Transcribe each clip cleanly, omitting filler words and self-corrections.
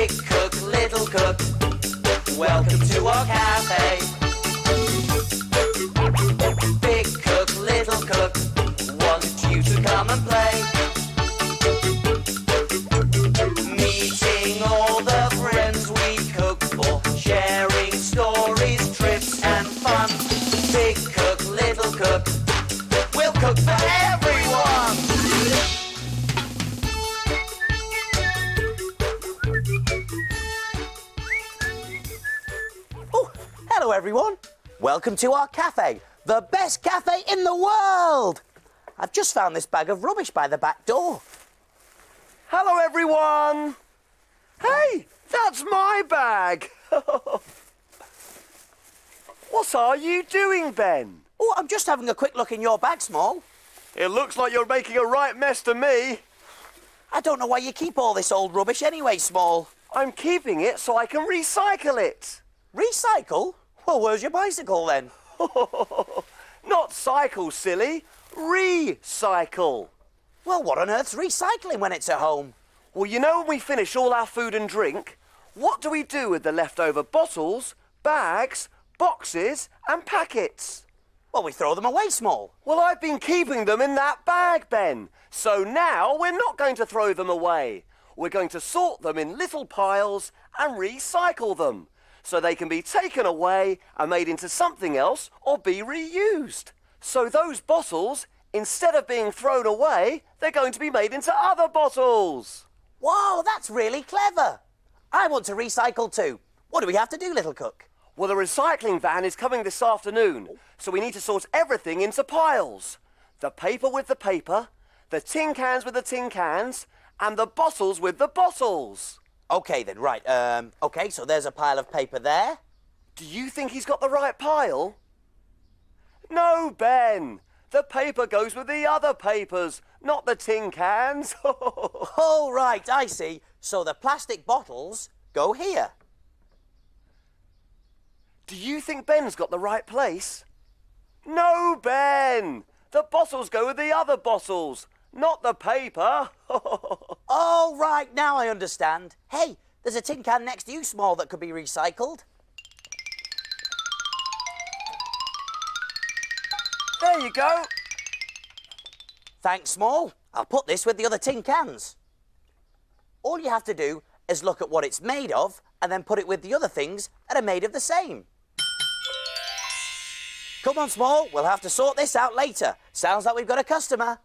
Big cook, little cook, welcome to our cafe. Big cook, little cook, want you to come and play. Meeting all the friends we cook for, sharing stories, trips and fun. Big cook, little cook, we'll cook for everyone. Oh, hello everyone. Welcome to our cafe, the best cafe in the world. I've just found this bag of rubbish by the back door. Hello, everyone. Hey, that's my bag. What are you doing, Ben? Oh, I'm just having a quick look in your bag, Small. It looks like you're making a right mess to me. I don't know why you keep all this old rubbish anyway, Small. I'm keeping it so I can recycle it. Recycle? Well, where's your bicycle then? Not cycle, silly. Recycle. Well, what on earth's recycling when it's at home? Well, you know when we finish all our food and drink, what do we do with the leftover bottles, bags, boxes and packets? Well, we throw them away, Small. Well, I've been keeping them in that bag, Ben. So now we're not going to throw them away. We're going to sort them in little piles and recycle them so they can be taken away and made into something else or be reused. So those bottles, instead of being thrown away, they're going to be made into other bottles. Wow, that's really clever. I want to recycle too. What do we have to do, little cook? Well, the recycling van is coming this afternoon, so we need to sort everything into piles. The paper with the paper, the tin cans with the tin cans, and the bottles with the bottles. OK then, right. OK, so there's a pile of paper there. Do you think he's got the right pile? No, Ben. The paper goes with the other papers, not the tin cans. Oh, right, I see. So the plastic bottles go here. Do you think Ben's got the right place? No, Ben. The bottles go with the other bottles, not the paper. Oh, right, now I understand. Hey, there's a tin can next to you, Small, that could be recycled. There you go. Thanks, Small. I'll put this with the other tin cans. All you have to do is look at what it's made of and then put it with the other things that are made of the same. Come on, Small, we'll have to sort this out later. Sounds like we've got a customer.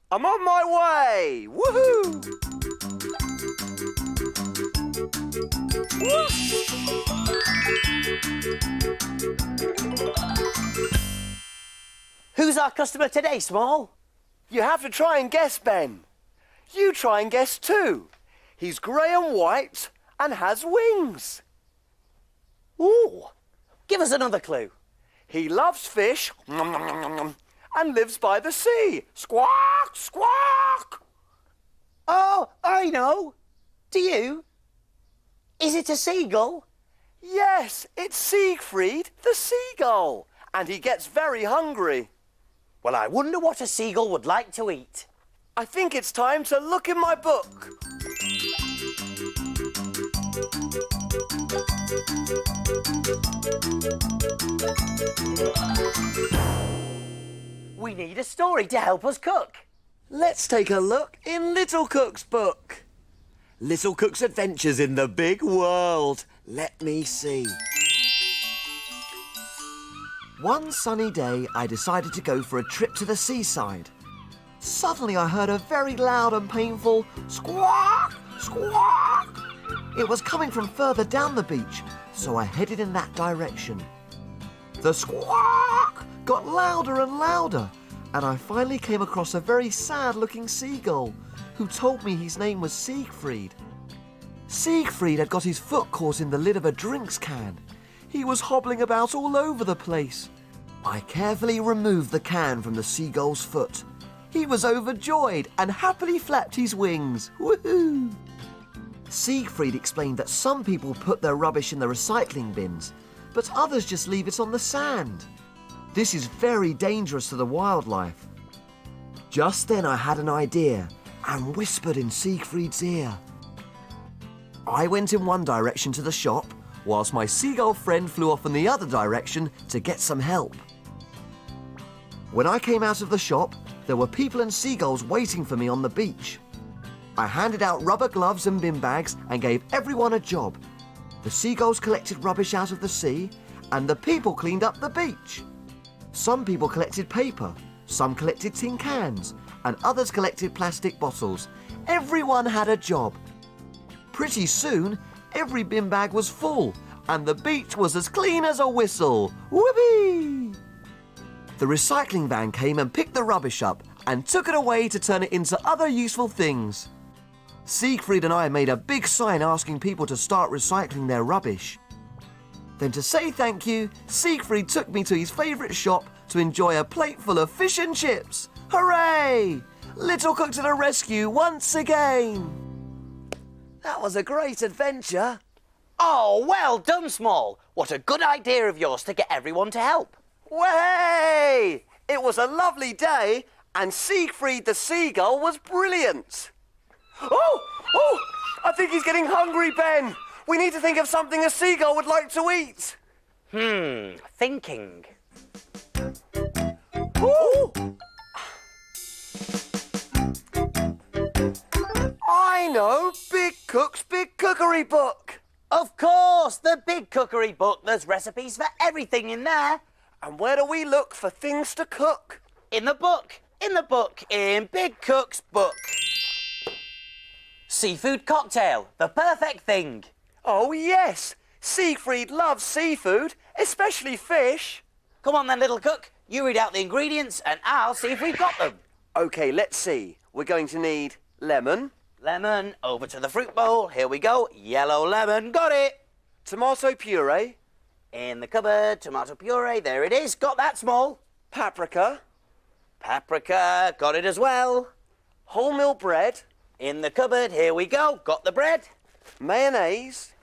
I'm on my way. Woohoo! Who's our customer today, Small? You have to try and guess, Ben. You try and guess too. He's grey and white and has wings. Ooh, give us another clue. He loves fish and lives by the sea. Squawk, squawk. Oh, I know. Do you? Is it a seagull? Yes, it's Siegfried the seagull. And he gets very hungry. Well, I wonder what a seagull would like to eat. I think it's time to look in my book. We need a story to help us cook. Let's take a look in Little Cook's book. Little Cook's Adventures in the Big World. Let me see. One sunny day, I decided to go for a trip to the seaside. Suddenly, I heard a very loud and painful squawk, squawk. It was coming from further down the beach, so I headed in that direction. The squawk got louder and louder, and I finally came across a very sad-looking seagull who told me his name was Siegfried. Siegfried had got his foot caught in the lid of a drinks can. He was hobbling about all over the place. I carefully removed the can from the seagull's foot. He was overjoyed and happily flapped his wings. Woohoo! Siegfried explained that some people put their rubbish in the recycling bins, but others just leave it on the sand. This is very dangerous to the wildlife. Just then I had an idea and whispered in Siegfried's ear. I went in one direction to the shop, whilst my seagull friend flew off in the other direction to get some help. When I came out of the shop, there were people and seagulls waiting for me on the beach. I handed out rubber gloves and bin bags and gave everyone a job. The seagulls collected rubbish out of the sea, and the people cleaned up the beach. Some people collected paper, some collected tin cans, and others collected plastic bottles. Everyone had a job. Pretty soon, every bin bag was full, and the beach was as clean as a whistle. Whoopee! The recycling van came and picked the rubbish up and took it away to turn it into other useful things. Siegfried and I made a big sign asking people to start recycling their rubbish. Then to say thank you, Siegfried took me to his favourite shop to enjoy a plate full of fish and chips. Hooray! Little Cook to the rescue once again. That was a great adventure. Oh, well done, Small. What a good idea of yours to get everyone to help. Way! It was a lovely day, and Siegfried the seagull was brilliant. Oh! I think he's getting hungry, Ben. We need to think of something a seagull would like to eat. Thinking. Ooh! I know! Big Cook's Big Cookery book. Of course, the Big Cookery book. There's recipes for everything in there. And where do we look for things to cook? In the book. In Big Cook's book. Seafood cocktail, the perfect thing. Oh, yes. Siegfried loves seafood, especially fish. Come on then, little cook. You read out the ingredients and I'll see if we've got them. OK, let's see. We're going to need lemon. Lemon, over to the fruit bowl. Here we go. Yellow lemon, got it. Tomato puree. In the cupboard, tomato puree, there it is. Got that, Small. Paprika. Paprika, got it as well. Wholemeal bread. In the cupboard, here we go. Got the bread. Mayonnaise.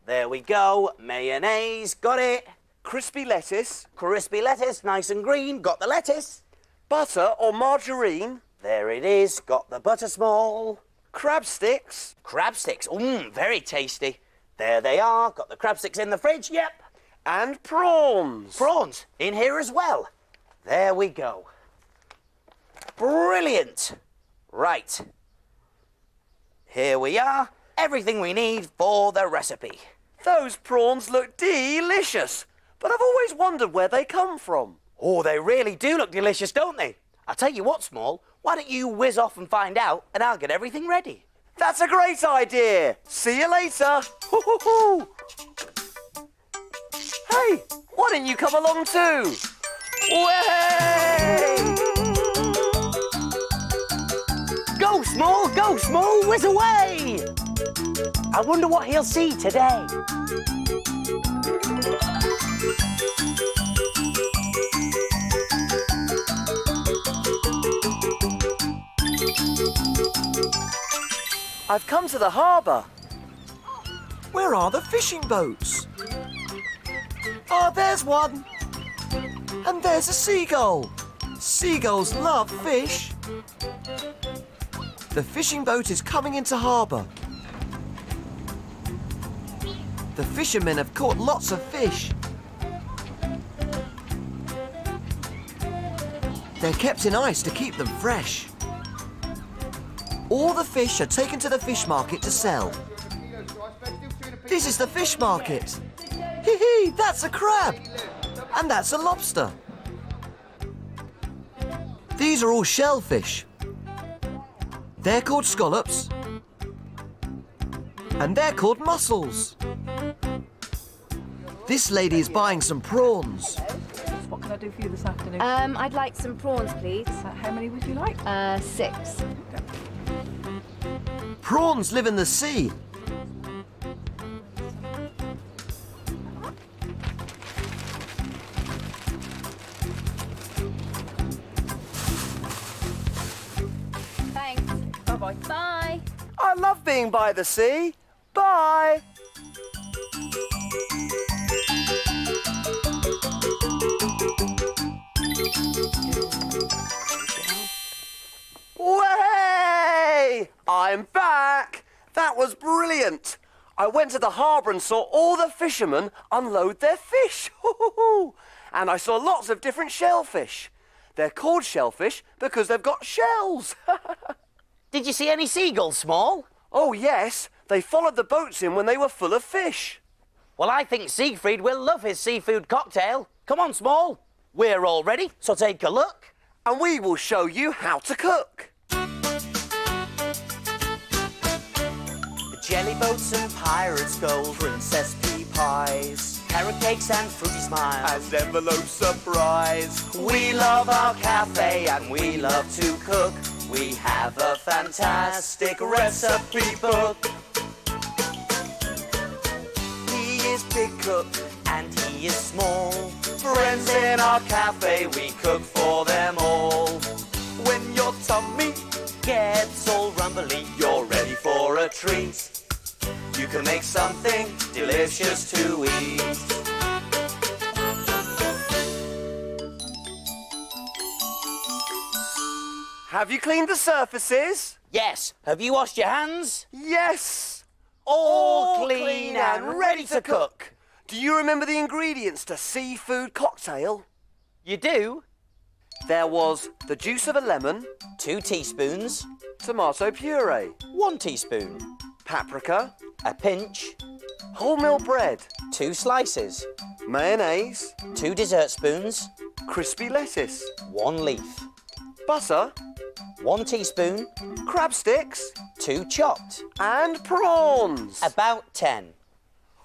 There we go. Mayonnaise, got it. Crispy lettuce. Crispy lettuce, nice and green. Got the lettuce. Butter or margarine. There it is. Got the butter, Small. Crab sticks. Crab sticks. Very tasty. There they are. Got the crab sticks in the fridge. Yep. And prawns. Prawns in here as well. There we go. Brilliant. Right. Here we are. Everything we need for the recipe. Those prawns look delicious, but I've always wondered where they come from. Oh, they really do look delicious, don't they? I'll tell you what, Small. Why don't you whiz off and find out, and I'll get everything ready. That's a great idea. See you later. Hoo-hoo-hoo. Hey, why don't you come along too? Way! Go, Small, whiz away! I wonder what he'll see today. I've come to the harbour. Where are the fishing boats? Oh, there's one. And there's a seagull. Seagulls love fish. The fishing boat is coming into harbour. The fishermen have caught lots of fish. They're kept in ice to keep them fresh. All the fish are taken to the fish market to sell. This is the fish market. Hee, that's a crab. And that's a lobster. These are all shellfish. They're called scallops. And they're called mussels. This lady is buying some prawns. What can I do for you this afternoon? I'd like some prawns, please. How many would you like? 6. Prawns live in the sea. Thanks. Bye-bye. Bye. I love being by the sea. Bye. Way! I'm back. That was brilliant. I went to the harbour and saw all the fishermen unload their fish. And I saw lots of different shellfish. They're called shellfish because they've got shells. Did you see any seagulls, Small? Oh, yes. They followed the boats in when they were full of fish. Well, I think Siegfried will love his seafood cocktail. Come on, Small. We're all ready, so take a look. And we will show you how to cook. Jelly boats and pirates' gold, princess pea pies, carrot cakes and fruity smiles, And envelope surprise. We love our cafe and we love to cook. We have a fantastic recipe book. He is big cook and he is small. Friends in our cafe, we cook for them all. When your tummy gets all rumbly, you're ready for a treat. You can make something delicious to eat. Have you cleaned the surfaces? Yes. Have you washed your hands? Yes. All clean and ready to cook. Do you remember the ingredients to seafood cocktail? You do? There was the juice of a lemon, 2 teaspoons, tomato puree, 1 teaspoon, paprika, a pinch, wholemeal bread, 2 slices, mayonnaise, 2 dessert spoons, crispy lettuce, 1 leaf, butter, 1 teaspoon, crab sticks, 2 chopped, and prawns. about 10.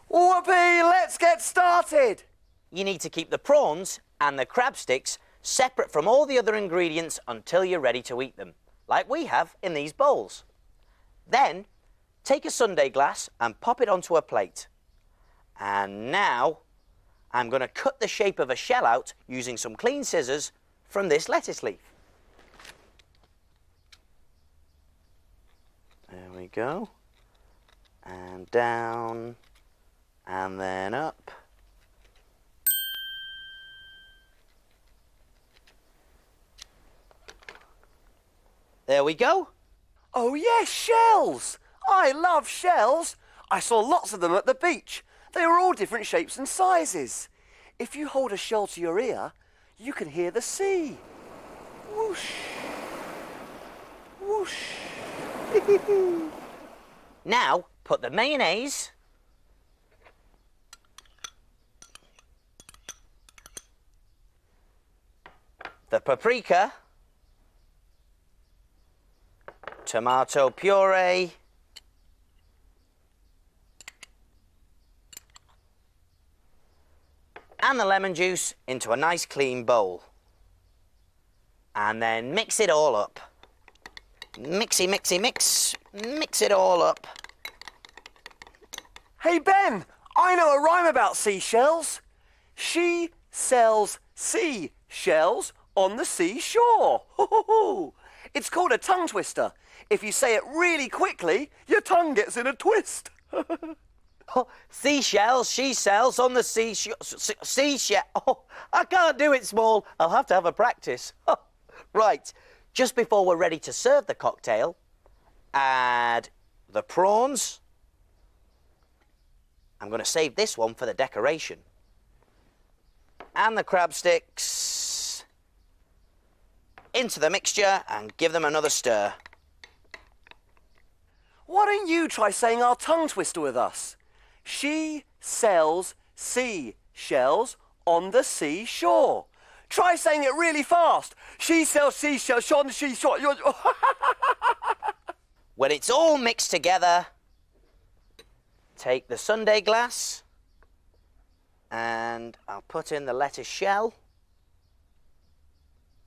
Whoopee, let's get started. You need to keep the prawns and the crab sticks separate from all the other ingredients until you're ready to eat them, like we have in these bowls. Then, take a sundae glass and pop it onto a plate. And now, I'm going to cut the shape of a shell out using some clean scissors from this lettuce leaf. There we go. And down, and then up. There we go. Oh yes, shells. I love shells. I saw lots of them at the beach. They were all different shapes and sizes. If you hold a shell to your ear, you can hear the sea. Whoosh. Whoosh. Now, put the mayonnaise, the paprika, tomato puree, and the lemon juice into a nice clean bowl. And then mix it all up. Mixy, mixy, mix. Mix it all up. Hey Ben, I know a rhyme about seashells. She sells seashells on the seashore. It's called a tongue twister. If you say it really quickly, your tongue gets in a twist. Seashells, she sells on the seashore. Seashell. Oh, I can't do it, Small. I'll have to have a practice. Right, just before we're ready to serve the cocktail, add the prawns. I'm going to save this one for the decoration. And the crab sticks into the mixture and give them another stir. Why don't you try saying our tongue twister with us? She sells seashells on the seashore. Try saying it really fast. She sells seashells on the seashore. When it's all mixed together, take the sundae glass and I'll put in the lettuce shell.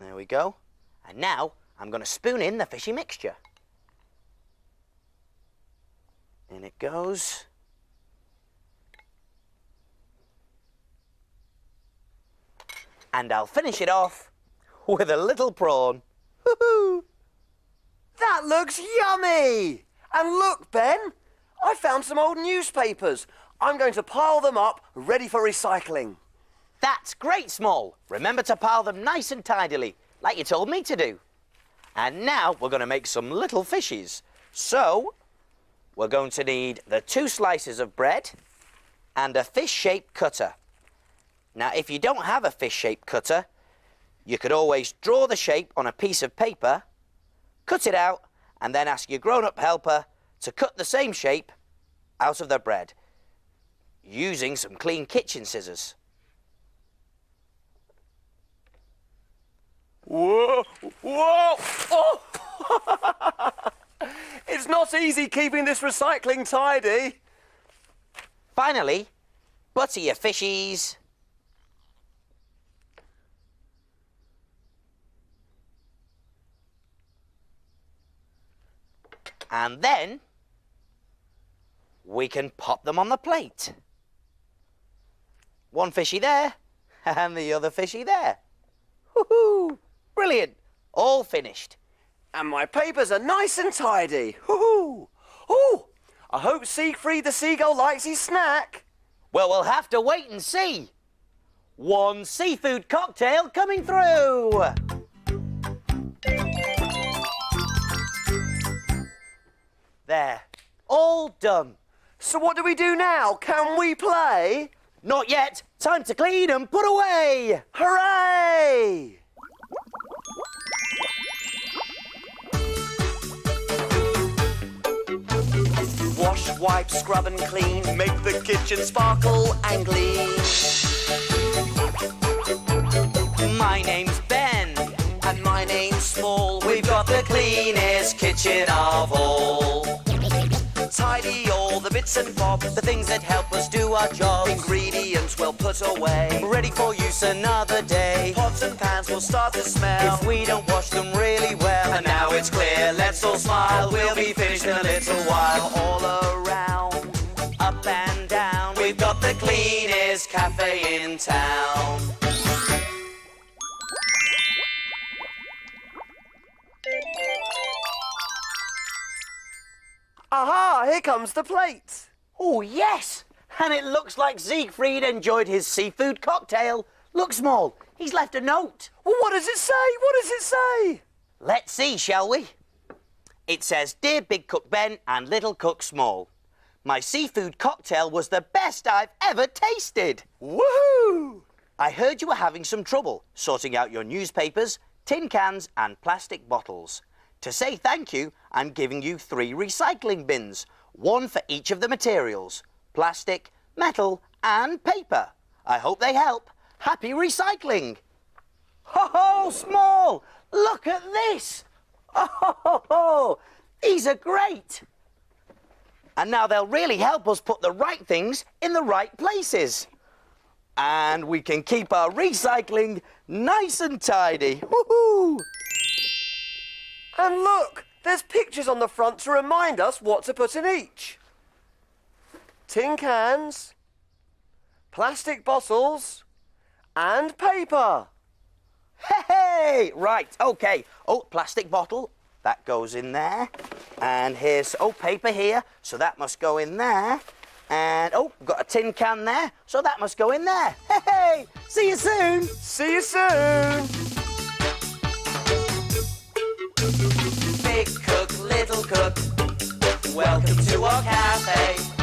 There we go. And now I'm going to spoon in the fishy mixture. In it goes. And I'll finish it off with a little prawn. Woohoo! That looks yummy! And look, Ben, I found some old newspapers. I'm going to pile them up, ready for recycling. That's great, Small. Remember to pile them nice and tidily, like you told me to do. And now we're going to make some little fishes. So, we're going to need the 2 slices of bread and a fish-shaped cutter. Now, if you don't have a fish-shaped cutter, you could always draw the shape on a piece of paper, cut it out, and then ask your grown-up helper to cut the same shape out of the bread using some clean kitchen scissors. Whoa! Whoa! Oh! It's not easy keeping this recycling tidy. Finally, butter your fishies. And then we can pop them on the plate. One fishy there, and the other fishy there. Woohoo! Brilliant! All finished. And my papers are nice and tidy. Woohoo! Oh! I hope Siegfried the Seagull likes his snack. Well, we'll have to wait and see. One seafood cocktail coming through. There. All done. So what do we do now? Can we play? Not yet. Time to clean and put away. Hooray! Wash, wipe, scrub and clean. Make the kitchen sparkle and gleam. My name's Ben. And my name's Small. We've got the cleanest kitchen of all. Tidy all the bits and bobs, The things that help us do our jobs. ingredients well put away. Ready for use another day. Pots and pans will start to smell. If we don't wash them really well. And now it's clear, let's all smile. We'll be finished in a little while. All around, Up and down. we've got the cleanest cafe in town. Aha, here comes the plate. Oh, yes. And it looks like Siegfried enjoyed his seafood cocktail. Look, Small. He's left a note. Well, what does it say? What does it say? Let's see, shall we? It says, Dear Big Cook Ben and Little Cook Small, my seafood cocktail was the best I've ever tasted. Woohoo! I heard you were having some trouble sorting out your newspapers, tin cans and plastic bottles. To say thank you, I'm giving you 3 recycling bins, 1 for each of the materials, plastic, metal and paper. I hope they help. Happy recycling. Ho ho, Small! Look at this! Oh, ho, ho, ho. These are great! And now they'll really help us put the right things in the right places. And we can keep our recycling nice and tidy. Woohoo! And look, there's pictures on the front to remind us what to put in each. Tin cans, plastic bottles, and paper. Hey! Right, OK. Oh, plastic bottle. That goes in there. And here's, paper here. So that must go in there. And, we've got a tin can there. So that must go in there. Hey! See you soon! See you soon! Big cook, little cook, welcome to our cafe.